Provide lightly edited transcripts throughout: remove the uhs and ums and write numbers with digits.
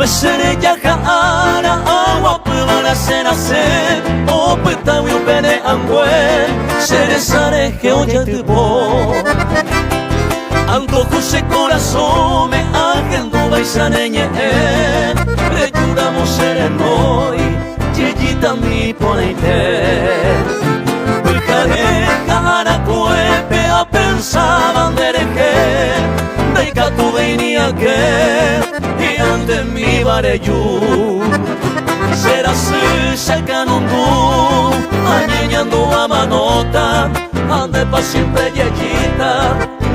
Sere jahara agua pulvana senase o peta wiu bene angwen sere sare que oye tu po antojo se corazón me agendo baisaneñe rejuramos sere noi chillita mi poneite Pujare kahara kuepe a pensaban dereje Deika tu venia que ante mi bareyu será si sacanundu añeñando a manota ande pa siempre yeyita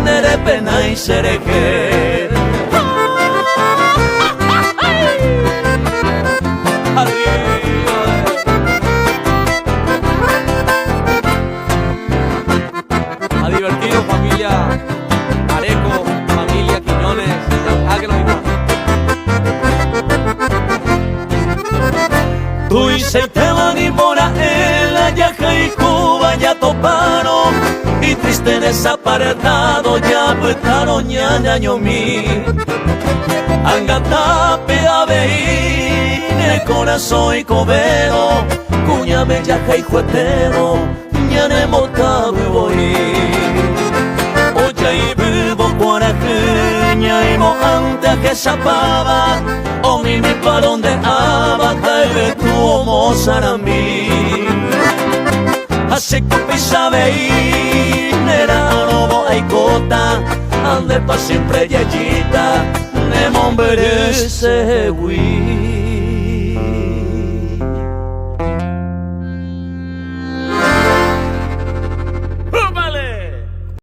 nere pena y sereje a divertido familia Areco, familia Quiñones, háganlo igual. Tu y se te van y mora en la yaja y Cuba ya toparon y triste desaparetado ya petaron ñaño mi angatape a veín el corazón y cobero cuña me yaja y juetero ñane mota voy oye y vivo por aquí ña y mo antes que zapaba o mi pa donde abata y tu homo saramí así que pisa veín era robo y cota ande pa siempre yeyita ne mon merece wi